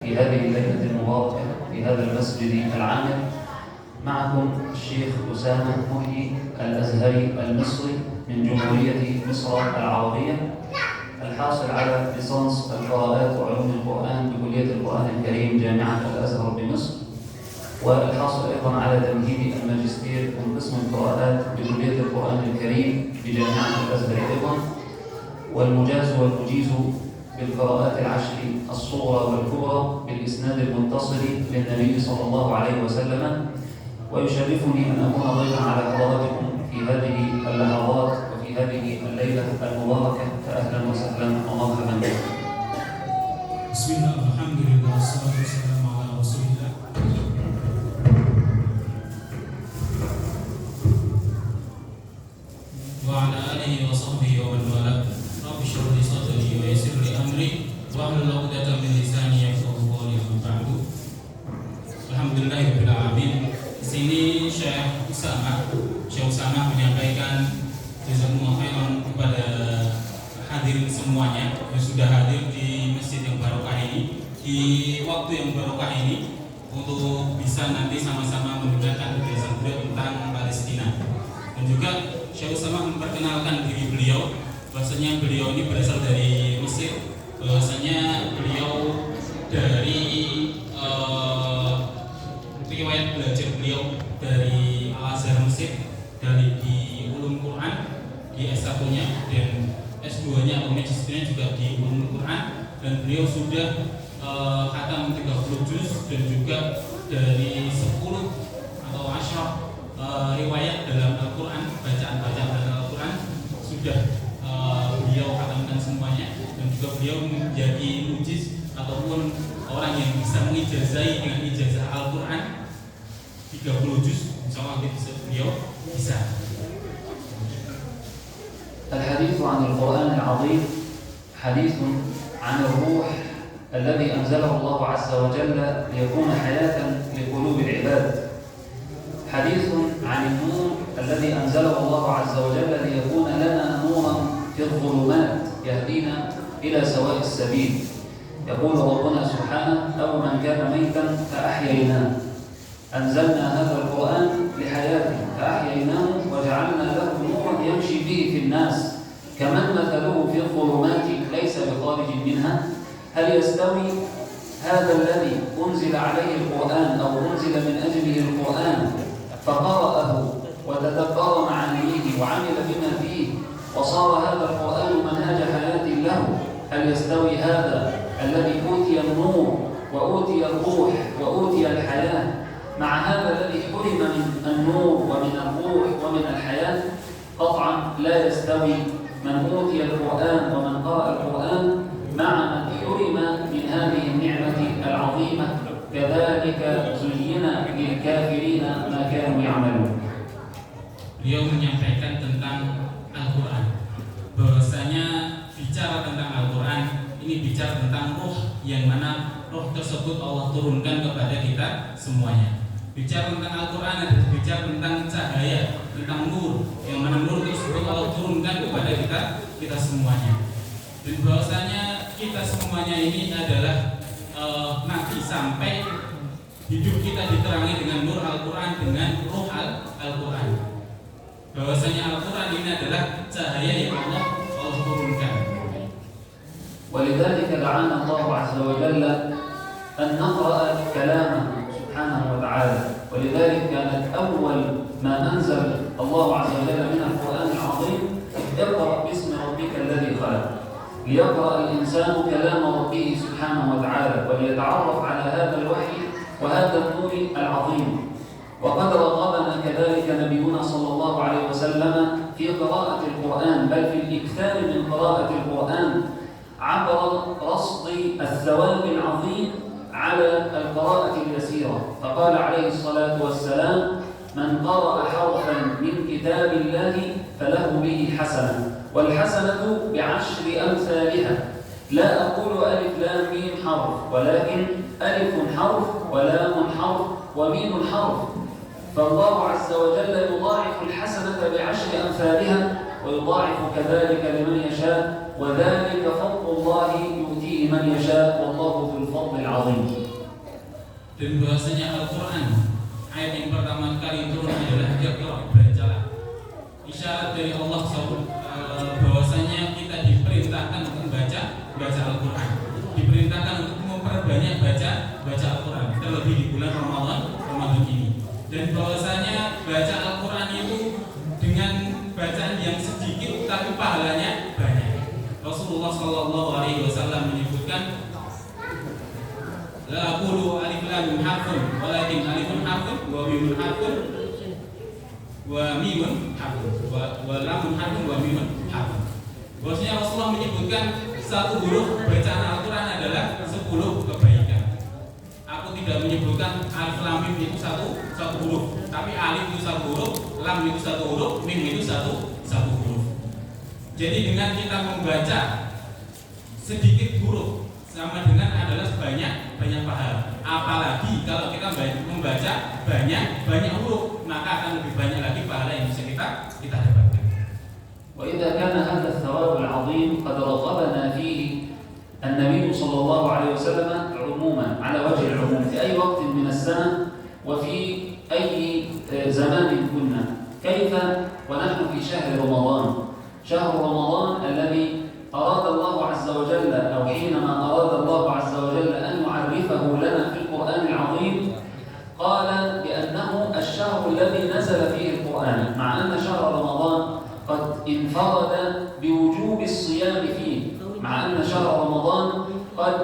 في هذه الليلة المباركة في هذا المسجد العامر. معكم الشيخ أسامة محي الأزهري المصري من جمهورية مصر العربية، الحاصل على ليسانس القراءات وعلوم القرآن بكلية القرآن الكريم جامعة الأزهر بمصر، والحاصل أيضا على تمهيدي الماجستير من قسم القراءات بكلية القرآن الكريم بجامعة الأزهر أيضا، والمجاز والمجيز بالقراءات العشر الصغرى والكبرى بالإسناد المتصل للنبي صلى الله عليه وسلم. ويشرفني أن أكون ضيفا على حضراتكم في هذه اللحظات وفي هذه الليلة المباركة، فأهلا وسهلا ومرحبا بكم. بسم الله والحمد لله والصلاة والسلام على رسول الله. وعلى آله وصحبه ومن والاه. رب اشرح لي صدري ويسر لي أمري واحلل عقدة من لساني يفقهوا قولي أما بعد. Alhamdulillahirabbil alamin. Di sini Syekh Usama menyampaikan jazakumullah khairan kepada hadirin semuanya yang sudah hadir di masjid yang barokah ini, di waktu yang barokah ini, untuk bisa nanti sama-sama mendengarkan penjelasan beliau tentang Palestina. Dan juga Syekh Usama memperkenalkan diri beliau, bahwasanya beliau ini berasal dari Mesir, bahwasanya beliau dari riwayat belajar beliau dari Al-Azhar Mesir, dari di Ulum Quran di S1-nya dan S2-nya atau magisternya juga di Ulum Quran, dan beliau sudah khatam 30 juz dan juga dari 10 atau 10 riwayat dalam Al-Quran, bacaan-bacaan dalam Al-Quran sudah beliau khatamkan semuanya, dan juga beliau menjadi mujiz ataupun orang yang bisa mengijazai dengan ijazah Al-Quran 30 juz, insyaallah beliau bisa. الحديث عن القرآن العظيم حديث عن الروح الذي أنزله الله عز وجل ليكون حياة لقلوب العباد، حديث عن النور الذي أنزله الله عز وجل ليكون لنا نورا في الظلمات يهدينا إلى سواء السبيل. يقول ربنا سبحانه: أو من كان ميتا فأحييناه، أنزلنا هذا القرآن لحياته فأحييناه وجعلنا له نورا يمشي به في الناس كمن مثله في الظلمات ليس بخارج منها. هل يستوي هذا الذي أنزل عليه القرآن أو أنزل من أجله القرآن فقرأه وتدبر معانيه وعمل بما فيه وصار هذا القرآن منهج حياة له؟ هل يستوي هذا الذي أوتي النور وأوتي الروح وأوتي الحياة مع هذا الذي حرم من النور ومن الروح ومن الحياة؟ قطعا لا يستوي من أوتي القرآن ومن قرأ القرآن مع من حرم من هذه النعمة العظيمة. كذلك زين للكافرين ما كانوا يعملون. Beliau menyampaikan tentang Al-Quran, bahwasanya bicara tentang Al-Quran ini bicara tentang roh, yang mana roh tersebut Allah turunkan kepada kita semuanya. Bicara tentang Al-Quran adalah bicara tentang cahaya, tentang nur, yang mana nur tersebut Allah turunkan kepada kita semuanya. Dan bahwasanya kita semuanya ini adalah nanti sampai hidup kita diterangi dengan nur Al-Quran, dengan roh Al-Quran. Bahwasanya Al-Quran ini adalah cahaya yang Allah turunkan. ولذلك دعانا الله عز وجل أن نقرأ كلامه سبحانه وتعالى، ولذلك كانت أول ما أنزل الله عز وجل من القرآن العظيم: اقرأ باسم ربك الذي خلق، ليقرأ الإنسان كلام ربه سبحانه وتعالى وليتعرف على هذا الوحي وهذا النور العظيم. وقد رغبنا كذلك نبينا صلى الله عليه وسلم في قراءة القرآن، بل في الإكثار من قراءة القرآن عبر رصد الثواب العظيم على القراءة اليسيرة. فقال عليه الصلاة والسلام: من قرأ حرفا من كتاب الله فله به حسنة، والحسنة بعشر أمثالها. لا أقول ألف لام ميم حرف، ولكن ألف حرف ولام حرف وميم حرف. فالله عز وجل يضاعف الحسنة بعشر أمثالها ويضاعف كذلك لمن يشاء وذلك فضل الله يؤتيه من يشاء والله ذو الفضل العظيم. Dan bahasanya Al-Quran ayat yang pertama kali turun adalah Iqra, bacalah. Isyarat dari Allah bahwasanya kita diperintahkan untuk baca Al-Quran, diperintahkan untuk memperbanyak baca Al-Quran, terlebih di bulan Ramadan ini. Dan bahwasanya baca Al-Quran itu dengan bacaan yang sedikit tapi pahalanya banyak. Rasulullah Shallallahu Alaihi Wasallam menyebutkan, la aqulu alif lam mim harfun walakin alifun harfun wa mimun harfun wa mimun harfun wa lamun harfun wa mimun harfun. Bahwasanya Rasulullah menyebutkan satu huruf bacaan Al-Quran adalah 10 kebaikan. Aku tidak menyebutkan alif lam mim itu satu huruf, tapi alif itu satu huruf, lam itu satu huruf, mim itu satu huruf. Jadi dengan kita membaca sedikit huruf sama dengan adalah banyak pahala. Apalagi kalau kita membaca banyak huruf, maka akan lebih banyak lagi pahala yang bisa kita dapatkan. وإذا كان هذا الثواب العظيم قد رغبنا فيه النبي صلى الله عليه وسلم عموما على وجه العموم في أي وقت من السنة وفي أي زمان كنا، كيف ونحن في شهر رمضان الذي أراد الله عز وجل أو حينما أراد الله عز وجل أن يعرفه لنا في القرآن العظيم قال بأنه الشهر الذي نزل فيه القرآن، مع أن شهر رمضان قد انفرد بوجوب الصيام فيه، مع أن شهر رمضان قد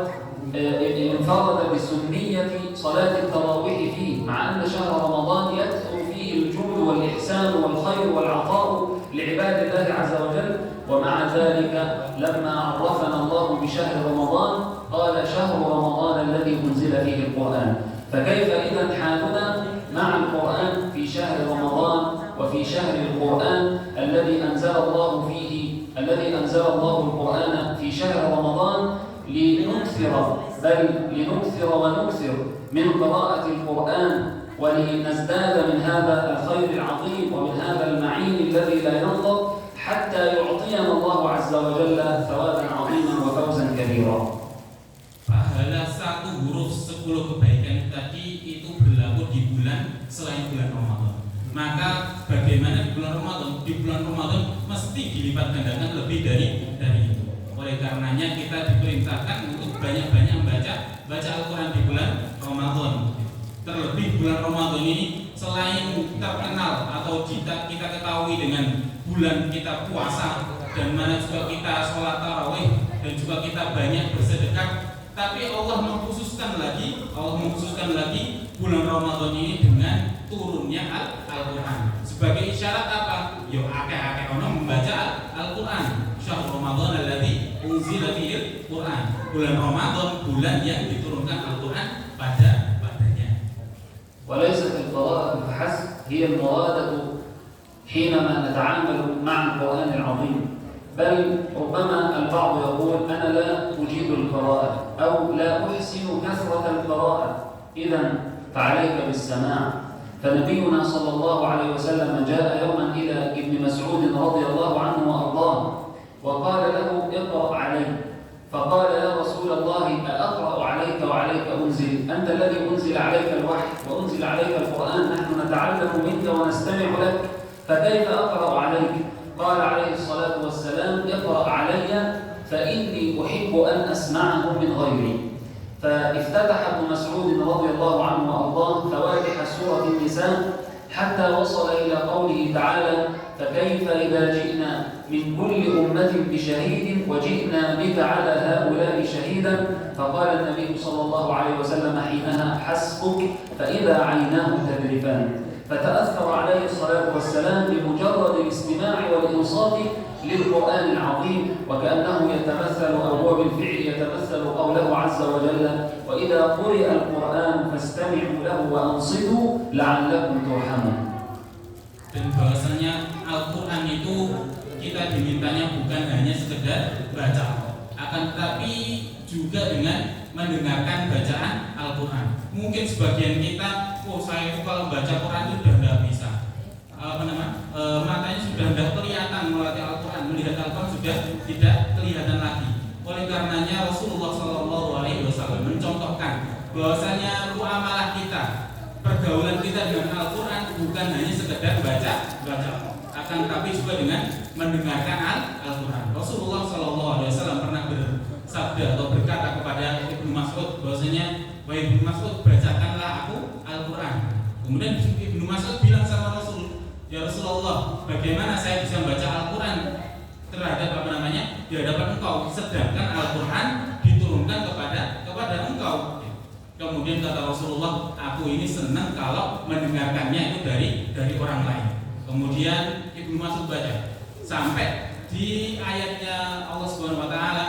انفرد بسنية صلاة التراويح فيه، مع أن شهر رمضان يكثر فيه الجود والإحسان والخير والعطاء لعباد الله عز وجل، ومع ذلك لما عرفنا الله بشهر رمضان قال شهر رمضان الذي أنزل فيه القرآن. فكيف إذا حالنا مع القرآن في شهر رمضان وفي شهر القرآن الذي أنزل الله القرآن في شهر رمضان لنكثر ونكثر من قراءة القرآن ولنزداد من هذا الخير العظيم ومن هذا المعين الذي لا ينقض حتى يعطينا الله عز وجل ثوابا عظيما وفوزا كبيرا. Pahala satu huruf 10 kebaikan tadi itu berlaku di bulan selain bulan Ramadan. Maka bagaimana di bulan Ramadan? Di bulan Ramadan mesti dilipat gandakan lebih dari itu. Oleh karenanya kita diperintahkan untuk banyak-banyak baca Al-Quran di bulan Ramadan. Terlebih bulan Ramadan ini selain terkenal atau kita ketahui dengan bulan kita puasa dan mana juga kita sholat tarawih dan juga kita banyak bersedekah, tapi Allah mengkhususkan lagi bulan Ramadan ini dengan turunnya Al-Quran sebagai isyarat apa? Yo akeh-akeh orang membaca Al-Quran. Syahr Ramadan alladzi unzila fihil Quran. Bulan Ramadan, bulan yang diturunkan Al-Quran padanya. وليست القراءة فحسب هي المرادة حينما نتعامل مع القرآن العظيم، بل ربما البعض يقول أنا لا أجيد القراءة أو لا أحسن كثرة القراءة، إذن فعليك بالسماع. فنبينا صلى الله عليه وسلم جاء يوما إلى ابن مسعود رضي الله عنه وأرضاه وقال له اقرأ علي، فقال يا رسول الله أقرأ عليك وعليك أنزل؟ أنت الذي أنزل عليك الوحي وأنزل عليك القرآن، نحن نتعلم منك ونستمع لك، فكيف أقرأ عليك؟ قال عليه الصلاة والسلام اقرأ علي فإني أحب أن أسمعه من غيري. فافتتح ابن مسعود رضي الله عنه وأرضاه فواتح سورة النساء حتى وصل إلى قوله تعالى فكيف إذا جئنا من كل أمة بشهيد وجئنا بك على هؤلاء شهيدا، فقال النبي صلى الله عليه وسلم حينها حسبك فإذا عيناه تذرفان. فتأثر عليه الصلاة والسلام بمجرد الاستماع والإنصات للقرآن العظيم، وكأنه يتمثل أو هو بالفعل يتمثل قوله عز وجل وإذا قرئ القرآن فاستمعوا له وأنصتوا لعلكم ترحمون. Dan bahwasanya Al-Quran itu kita dimintanya bukan hanya sekedar baca, akan tetapi juga dengan mendengarkan bacaan Al-Quran. Mungkin sebagian kita, saya itu kalau baca Quran itu sudah tidak bisa, matanya sudah tidak kelihatan melatih sudah tidak kelihatan lagi. Oleh karenanya Rasulullah SAW mencontohkan bahwasanya muamalah kita, pergaulan kita dengan Al-Quran bukan hanya sekedar baca, akan tapi juga dengan mendengarkan Al-Quran. Rasulullah SAW pernah bersabda atau berkata kepada Ibnu Mas'ud bahwasanya, wahai Ibnu Mas'ud, bacakanlah aku Al-Quran. Kemudian Ibnu Mas'ud bilang sama Rasul, ya Rasulullah, bagaimana saya bisa membaca Al-Quran terhadap di hadapan engkau, sedangkan Al-Quran diturunkan kepada engkau. Kemudian kata Rasulullah, aku ini senang kalau mendengarkannya itu dari orang lain. Kemudian Ibnu Mas'ud baca sampai di ayatnya Allah Subhanahu wa taala,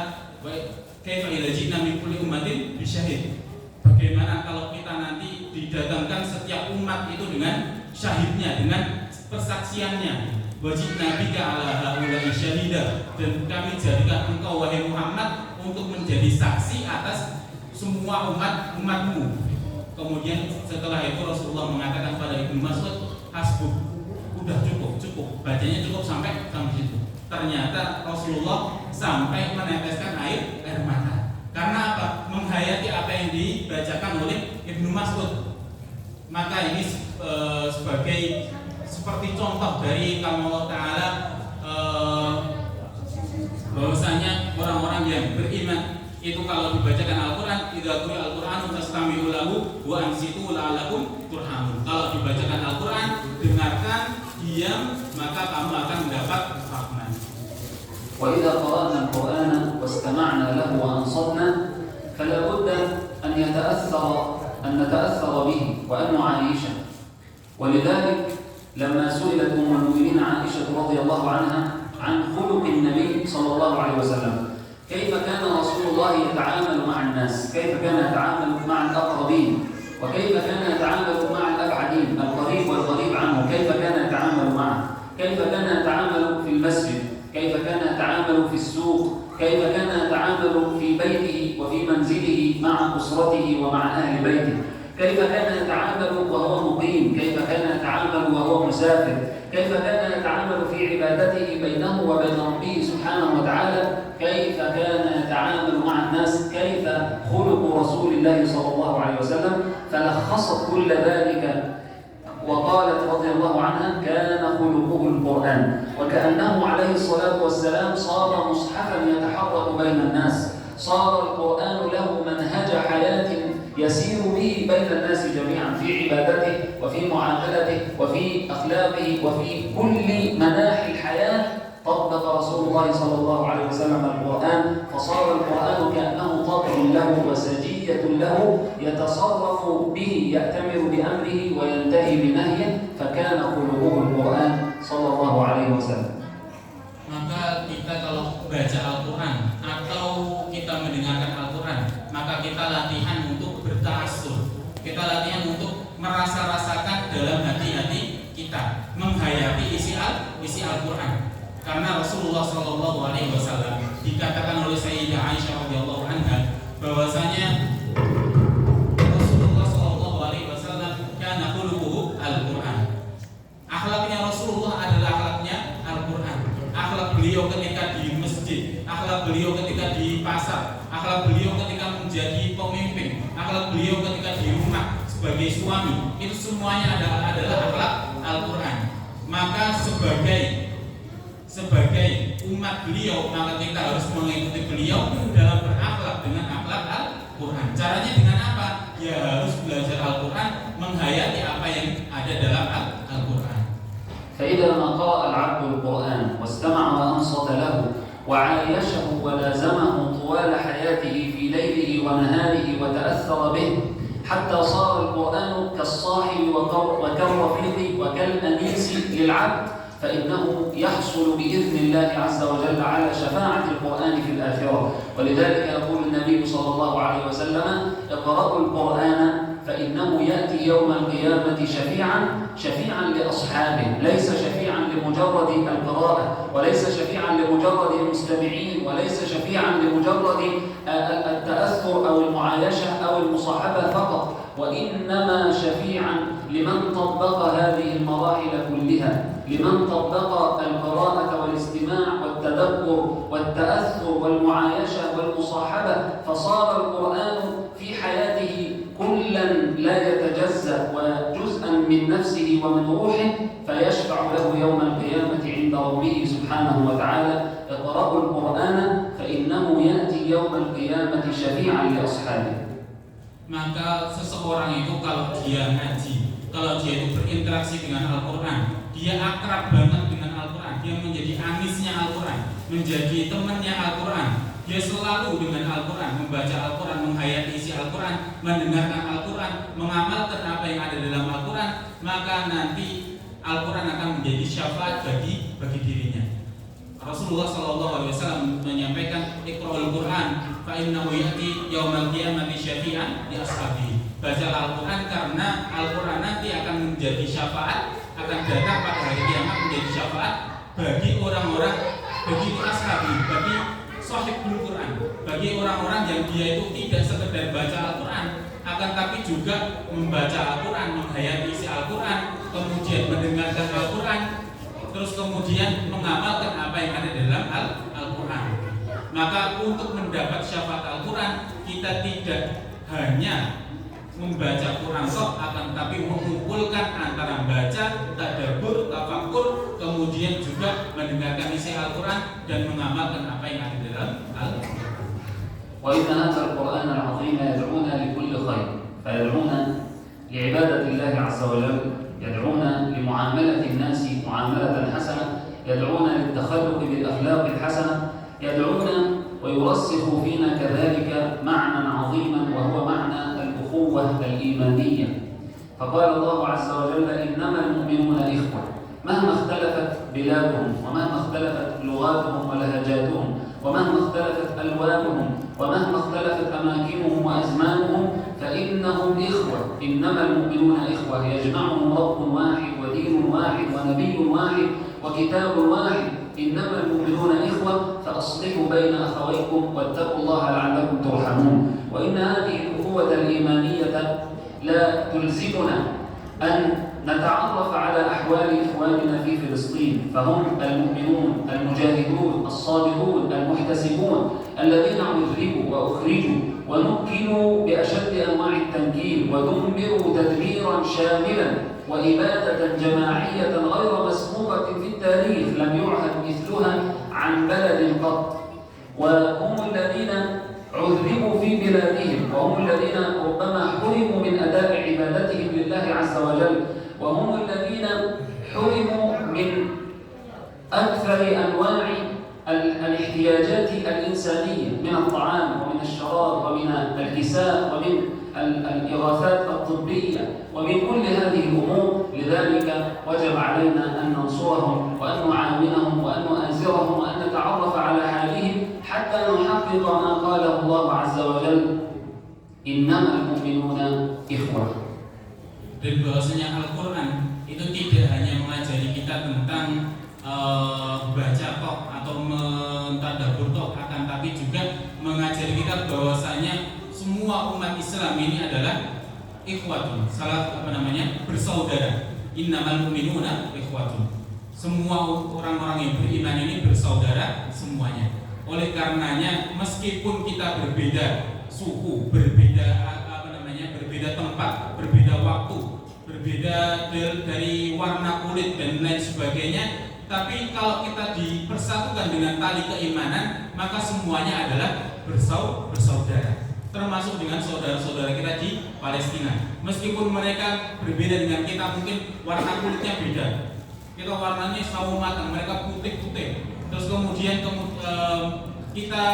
kaifa idza ji'na min kulli ummatin bisyahid. Bagaimana kalau kita nanti didatangkan setiap umat itu dengan syahidnya, dengan persaksiannya. Wajib Nabi ka ala haula'i syahida, dan kami jadikan engkau wahai Muhammad untuk menjadi saksi atas semua umatmu. Kemudian setelah itu Rasulullah mengatakan pada Ibnu Mas'ud, hasbuk, udah cukup, bacanya cukup sampai situ. Ternyata Rasulullah sampai meneteskan air mata. Karena apa? Menghayati apa yang dibacakan oleh Ibnu Mas'ud. Maka ini sebagai seperti contoh dari Allah Ta'ala, bahwasanya orang-orang yang beriman itu kalau dibacakan Al-Quran, idza quri'a Al-Quran fastami'u lahu wa ansitu la'allakum turhamun. Kalau dibacakan Al-Quran, dengarkan, diam, maka kamu akan mendapat rahmat. Wa idza qara'na Al-Qur'ana wastama'na lahu wa ansatna fala budda an nata'athara bihi wa an nu'ayisha. ولذلك لما سئلت أم المؤمنين عائشة رضي الله عنها عن خلق النبي صلى الله عليه وسلم، كيف كان رسول الله يتعامل مع الناس، كيف كان يتعامل مع الأقربين، وكيف كان يتعامل مع الأبعدين، القريب والغريب عنه، كيف كان يتعامل معه، كيف كان يتعامل في المسجد، كيف كان يتعامل في السوق، كيف كان يتعامل في بيته وفي منزله مع أسرته ومع أهل بيته، كيف كان يتعامل وهو مقيم، كيف كان يتعامل وهو مسافر، كيف كان يتعامل في عبادته بينه وبين ربه سبحانه وتعالى، كيف كان يتعامل مع الناس، كيف خلق رسول الله صلى الله عليه وسلم. فلخصت كل ذلك وقالت رضي الله عنها كان خلقه القرآن، وكأنه عليه الصلاة والسلام صار مصحفا يتحرك بين الناس، صار القرآن له منهج حياة يسير به بين الناس جميعا في عبادته وفي معاملته وفي أخلاقه وفي كل مناحي الحياة. طبق رسول الله صلى الله عليه وسلم القرآن، فصار القرآن كأنه طبع له وسجية له يتصرف به، يأتمر بأمره وينتهي بنهيه، فكان خلقه القرآن صلى الله عليه وسلم. Maka kita kalau baca Al-Quran atau kita mendengarkan Al-Quran, maka kita latihan untuk berta'assur, kita latihan untuk merasa-rasakan dalam hati-hati kita, menghayati isi Al-Quran. Karena Rasulullah SAW dikatakan oleh Sayyidah Aisyah radhiyallahu anha bahwasanya Rasulullah SAW kana khuluquhu Al-Quran. Akhlaknya Rasulullah adalah akhlaknya Al-Quran. Akhlak beliau ketika di masjid, akhlak beliau ketika di pasar, akhlak beliau ketika menjadi pemimpin, akhlak beliau ketika di rumah sebagai suami, itu semuanya adalah akhlak Al-Quran. Maka sebagai umat beliau, maka kita harus mengikuti beliau dalam berakhlak dengan akhlak Al-Quran. Caranya dengan apa? Ya harus belajar Al-Quran, menghayati apa yang ada dalam Al-Quran. فإذا ما قرأ العبد القرآن واستمع وأنصت له وعايشه ولازمه طوال حياته في ليله ونهاره وتأثر به حتى صار القرآن كالصاحب وكالرفيق وكالأنيس للعبد، فإنه يحصل بإذن الله عز وجل على شفاعة القرآن في الآخرة. ولذلك يقول النبي صلى الله عليه وسلم اقرأوا القرآن فإنه يأتي يوم القيامة شفيعا لأصحابه، ليس شفيعا لمجرد القراءة، وليس شفيعا لمجرد المستمعين، وليس شفيعا لمجرد التأثر أو المعايشة أو المصاحبة فقط، وإنما شفيعا لمن طبق هذه المراحل كلها، لمن طبق القراءة والاستماع والتدبر فصار القرآن في حياته كلا لا يتجزأ وجزءا من نفسه ومن روحه فيشفع له يوم القيامة عند ربه سبحانه وتعالى اقرأوا القرآن فإنه يأتي يوم القيامة شفيعا لأصحابه. Maka seseorang itu kalau dia ngaji, kalau dia itu berinteraksi dengan Al-Quran, dia akrab banget dengan Al-Quran, dia menjadi amisnya Al-Quran, menjadi temannya Al-Quran, dia selalu dengan Al-Quran, membaca Al-Quran, menghayati isi Al-Quran, mendengarkan Al-Quran, mengamalkan apa yang ada dalam Al-Quran, maka nanti Al-Quran akan menjadi syafaat bagi dirinya. Rasulullah SAW menyampaikan Iqra'ul Quran fa innahu ya'ti yaumal qiyamati syafi'an li ashabihi. Baca Al-Quran karena Al-Quran nanti akan menjadi syafaat, akan datang pada hari kiamat menjadi syafaat bagi orang-orang, bagi ashabi, bagi sahibul Quran, bagi orang-orang yang dia itu tidak sekedar baca Al-Quran, akan tapi juga membaca Al-Quran, menghayati isi Al-Quran, kemudian mendengarkan Al-Quran, terus kemudian mengamalkan apa yang ada dalam Al-Quran. Maka untuk mendapat syafaat Al-Quran, kita tidak hanya membaca Quran sok, akan tapi mengumpulkan antara baca, tadabbur, tafakkur, kemudian juga mendengarkan isi Al-Quran dan mengamalkan apa yang ada dalam Al-Quran. وإن هذا القرآن العظيم يدعونا لكل خير، فيدعونا لعبادة الله عز وجل، يدعونا لمعاملة الناس معاملة حسنة، يدعونا للتخلق بالأخلاق الحسنة، يدعونا ويرسخ فينا كذلك معنى عظيما وهو معنى الأخوة الإيمانية. فقال الله عز وجل إنما المؤمنون إخوة، مهما اختلفت بلادهم ومهما اختلفت لغاتهم ولهجاتهم ومهما اختلفت ألوانهم ومهما اختلفت أماكنهم وأزمانهم فإنهم إخوة. إنما المؤمنون إخوة، يجمعهم رب واحد ودين واحد ونبي واحد وكتاب واحد. إنما المؤمنون إخوة فأصلحوا بين أخويكم واتقوا الله لعلكم ترحمون. وإن هذه الأخوة الإيمانية لا تلزمنا أن نتعرف على أحوال إخواننا في فلسطين، فهم المؤمنون المجاهدون الصابرون المحتسبون الذين عذبوا وأخرجوا ونكلوا بأشد أنواع التنكيل ودمروا تدميرا شاملا وإبادة جماعية غير مسبوقة في التاريخ لم يعهد مثلها عن بلد قط. وهم الذين عذبوا في بلادهم، وهم الذين ربما حرموا من أداء عبادتهم لله عز وجل، وهم الذين حرموا من أكثر أنواع الاحتياجات الإنسانية من الطعام ومن الشراب ومن الكساء ومن الإغاثات الطبية ومن كل هذه الأمور. لذلك وجب علينا أن ننصرهم وأن نعاونهم وأن نؤازرهم وأن نتعرف على حالهم حتى نحقق ما قاله الله عز وجل إنما المؤمنون إخوة. Dan bahwasanya Al-Quran itu tidak hanya mengajari kita tentang baca tok atau mentadabbur tok, akan tapi juga mengajari kita bahwasanya semua umat Islam ini adalah ikhwatun, bersaudara. Innamal mu'minuna ikhwatun. Semua orang-orang yang beriman ini bersaudara semuanya. Oleh karenanya meskipun kita berbeda suku, berbeda berbeda tempat, berbeda waktu, berbeda dari warna kulit dan lain sebagainya, tapi kalau kita dipersatukan dengan tali keimanan, maka semuanya adalah bersaudara. Termasuk dengan saudara-saudara kita di Palestina. Meskipun mereka berbeda dengan kita, mungkin warna kulitnya beda. Kita warnanya sawo matang, mereka putih-putih. Terus kemudian kita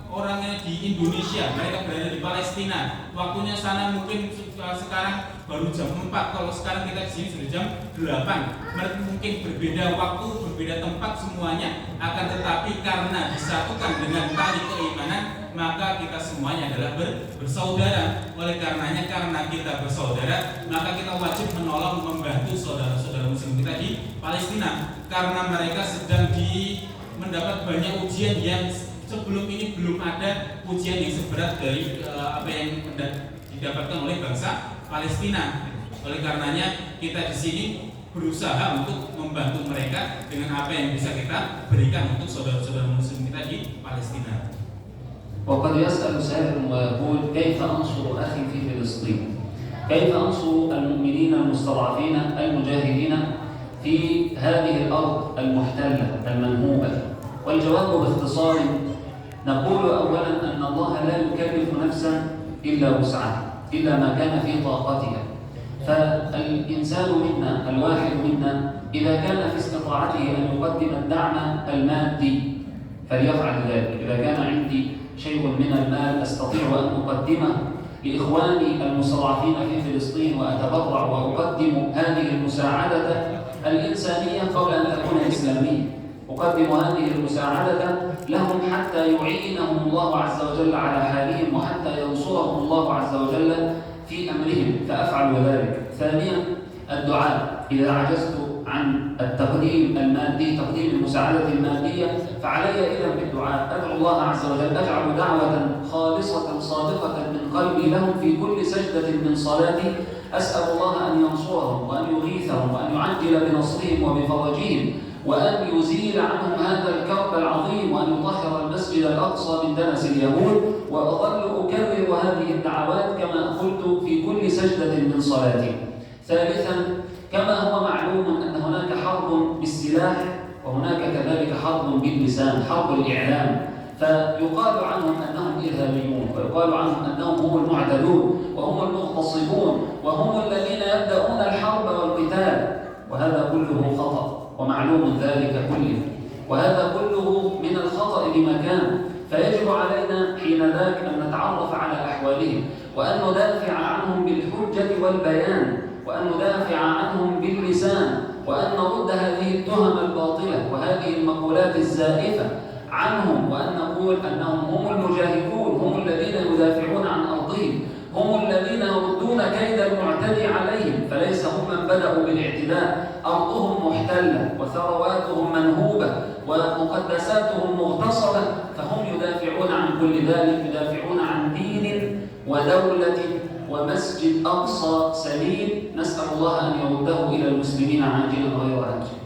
orangnya di Indonesia, mereka berada di Palestina. Waktunya sana mungkin sekarang baru jam 4. Kalau sekarang kita di sini sudah jam 8. Mereka mungkin berbeda waktu, berbeda tempat semuanya, akan tetapi karena disatukan dengan tali keimanan, maka kita semuanya adalah bersaudara. Oleh karenanya, karena kita bersaudara, maka kita wajib menolong, membantu saudara-saudara muslim kita di Palestina, karena mereka sedang mendapat banyak ujian yang sebelum ini belum ada ujian yang seberat dari apa yang didapatkan oleh bangsa Palestina. Oleh karenanya kita di sini berusaha untuk membantu mereka dengan apa yang bisa kita berikan untuk saudara-saudara muslim kita di Palestina. وقد يسأل سائل ويقول: كيف أنصر أخي في فلسطين؟ كيف أنصر المؤمنين المستضعفين المجاهدين في هذه الأرض المحتلة المنهوبة؟ والجواب باختصار: نقول أولا أن الله لا يكلف نفسا إلا وسعها، إلا ما كان في طاقتها. فالإنسان منا، الواحد منا، إذا كان في استطاعته أن يقدم الدعم المادي فليفعل ذلك. إذا كان عندي شيء من المال أستطيع أن أقدمه لإخواني المستضعفين في فلسطين وأتبرع وأقدم هذه المساعدة الإنسانية قبل أن تكون إسلامية، أقدم هذه المساعدة لهم حتى يعينهم الله عز وجل على حالهم وحتى ينصرهم الله عز وجل في أمرهم، فأفعل ذلك. ثانيا الدعاء. إذا عجزت عن التقديم المادي، تقديم المساعدة المادية، فعلي إذن بالدعاء. أدعو الله عز وجل، أجعل دعوة خالصة صادقة من قلبي لهم في كل سجدة من صلاتي، أسأل الله أن ينصرهم وأن يغيثهم وأن يعجل بنصرهم وبفرجهم وأن يزيل عنهم هذا الكرب العظيم وأن يطهر المسجد الأقصى من دنس اليهود. وأظل أكرر هذه الدعوات كما قلت في كل سجدة من صلاتي. ثالثا، كما هو معلوم أن هناك حرب بالسلاح وهناك كذلك حرب باللسان، حرب الإعلام، فيقال عنهم أنهم إرهابيون ويقال عنهم أنهم هم المعتدون وهم المغتصبون وهم الذين يبدأون الحرب والقتال، وهذا كله خطأ ومعلوم ذلك كله، وهذا كله من الخطأ بمكان. فيجب علينا حين ذاك أن نتعرف على أحوالهم وأن ندافع عنهم بالحجة والبيان وأن ندافع عنهم باللسان وأن نرد هذه التهم الباطلة وهذه المقولات الزائفة عنهم، وأن نقول أنهم هم المجاهدون، هم الذين يدافعون عن أرضهم، هم الذين يردون كيد المعتدي عليهم، فليس هم من بدأوا بالاعتداء. أرضهم محتلة وثرواتهم منهوبة ومقدساتهم مغتصبة، فهم يدافعون عن كل ذلك، يدافعون عن دين ودولة ومسجد أقصى سليم، نسأل الله أن يرده إلى المسلمين عاجلا غير آجل.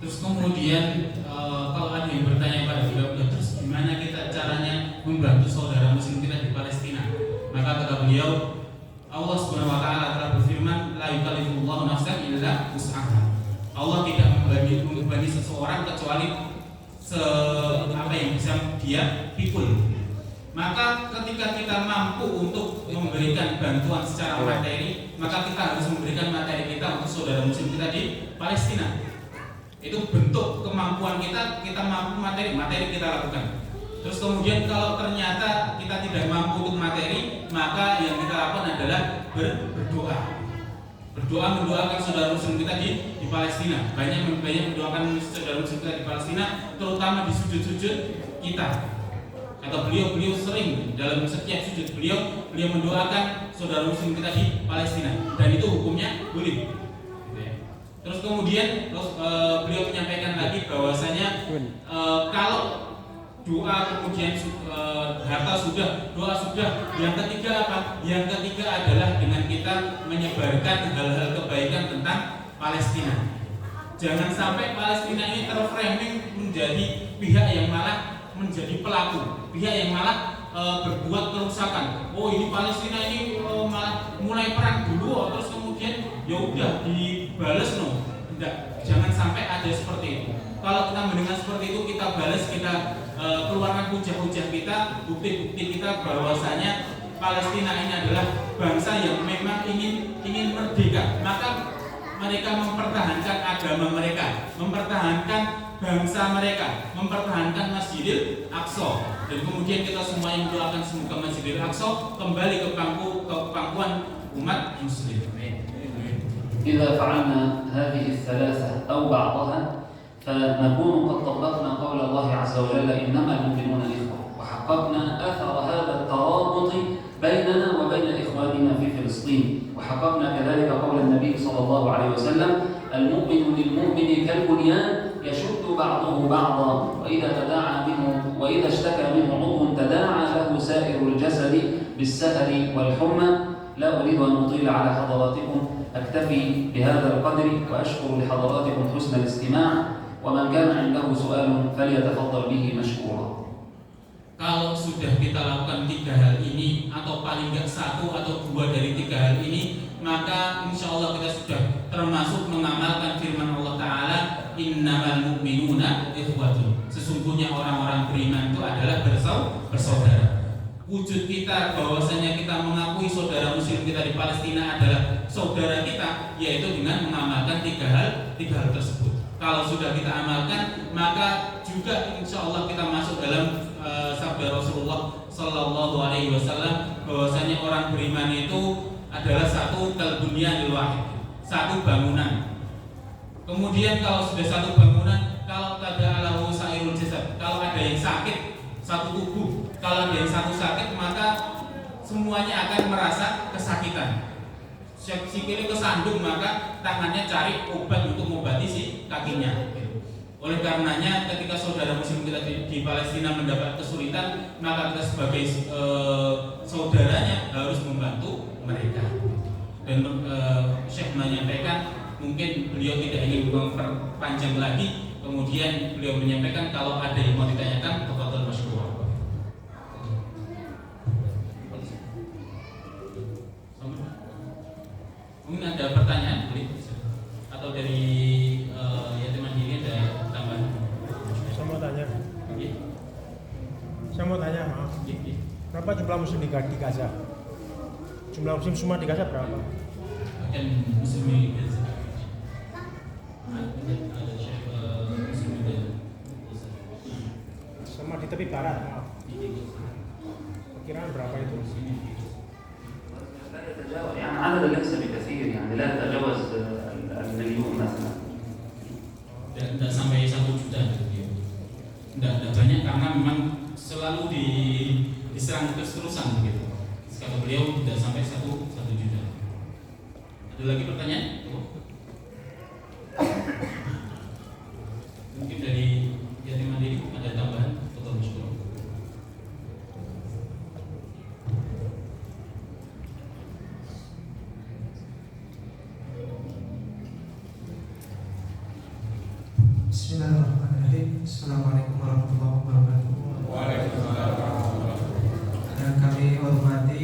Terus kemudian kalau ada yang bertanya pada beliau, terus gimana kita caranya membantu saudara muslim kita di Palestina? Maka kata beliau, Allah Subhanahu wa taala telah berfirman, la yukallifullahu nafsan illa wus'aha. Allah tidak membebani seseorang kecuali apa yang bisa dia pikul. Maka ketika kita mampu untuk memberikan bantuan secara materi, maka kita harus memberikan materi kita untuk saudara muslim kita di Palestina. Itu bentuk kemampuan kita mampu materi kita lakukan. Terus kemudian kalau ternyata kita tidak mampu untuk materi, maka yang kita lakukan adalah berdoa. Mendoakan saudara muslim kita di Palestina. Banyak mendoakan saudara muslim kita di Palestina, terutama di sujud-sujud kita. Atau beliau sering dalam setiap sujud beliau mendoakan saudara muslim kita di Palestina, dan itu hukumnya boleh. Terus kemudian beliau menyampaikan lagi bahwasanya kalau doa kemudian harta sudah, doa sudah, yang ketiga apa? Yang ketiga adalah dengan kita menyebarkan hal-hal kebaikan tentang Palestina. Jangan sampai Palestina ini terframing menjadi pihak yang malah menjadi pelaku, pihak yang malah berbuat kerusakan. Oh, ini Palestina ini malah mulai perang dulu, terus kemudian ya udah dibalas Tidak, jangan sampai ada seperti itu. Kalau kita mendengar seperti itu, kita balas, kita keluarkan hujah-hujah kita, bukti-bukti kita bahwasanya Palestina ini adalah bangsa yang memang ingin merdeka. Maka mereka mempertahankan agama mereka, mempertahankan bangsa mereka, mempertahankan Masjidil Aqsa. Dan kemudian kita semua yang mendoakan semoga Masjidil Aqsa kembali ke pangkuan umat muslim. إذا فعلنا هذه الثلاثة أو بعضها فنكون قد طبقنا قول الله عز وجل إنما المؤمنون إخوة، وحققنا أثر هذا الترابط بيننا وبين إخواننا في فلسطين، وحققنا كذلك قول النبي صلى الله عليه وسلم المؤمن للمؤمن كالبنيان يشد بعضه بعضا وإذا اشتكى منه عضو تداعى له سائر الجسد بالسهر والحمى. لا أريد أن أطيل على حضراتكم، أكتفي بهذا القدر وأشكر لحضراتكم حسن الاستماع، ومن كان عنده سؤال فليتفضل به مشكورا. Kalau sudah kita lakukan 3 hal ini, atau paling nggak 1 atau 2 dari 3 hal ini, maka insya Allah kita sudah termasuk mengamalkan firman Allah Ta'ala, innamal mu'minuna ikhwatun. Sesungguhnya orang-orang beriman itu adalah bersaudara. Wujud kita bahwasanya kita mengakui saudara muslim kita di Palestina adalah saudara kita, yaitu dengan mengamalkan 3 hal tersebut. Kalau sudah kita amalkan, maka juga insya Allah kita masuk dalam sabda Rasulullah Sallallahu Alaihi Wasallam bahwasanya orang beriman itu adalah satu bunyanil wahid, satu bangunan. Kemudian kalau sudah satu bangunan, kalau tada'alahu sa'irul jasad, kalau ada yang sakit satu tubuh, kalau ada yang satu sakit, maka semuanya akan merasa kesakitan. Sikilnya kesandung, maka tangannya cari obat untuk mengobati si kakinya. Oleh karenanya ketika saudara muslim kita di Palestina mendapat kesulitan, maka kita sebagai saudaranya harus membantu mereka. Dan Syekh menyampaikan, mungkin beliau tidak ingin memperpanjang lagi, kemudian beliau menyampaikan kalau ada yang mau ditanyakan, tafadhol masykur. Mungkin ada pertanyaan, atau dari Yatim Mandiri ada tambahan? Saya mau tanya, maaf. Berapa jumlah muslim di Gaza? Jumlah muslim semua di Gaza berapa? Bahkan muslim di Gaza ada Syekh muslim di Gaza. Sama di tepi barat, maaf. Perkiraan berapa itu? يعني عدد ليس بكثير، يعني لا يتجاوز المليون مثلا. Tidak sampai 1 juta, tidak banyak karena memang selalu diserang terus-terusan begitu. Kata beliau tidak sampai 1 juta. Ada lagi pertanyaan? Mungkin dari Yatim Mandiri ada tambahan atau masykur? Bismillahirrahmanirrahim. Assalamualaikum warahmatullahi wabarakatuh. Waalaikumsalam. Yang kami hormati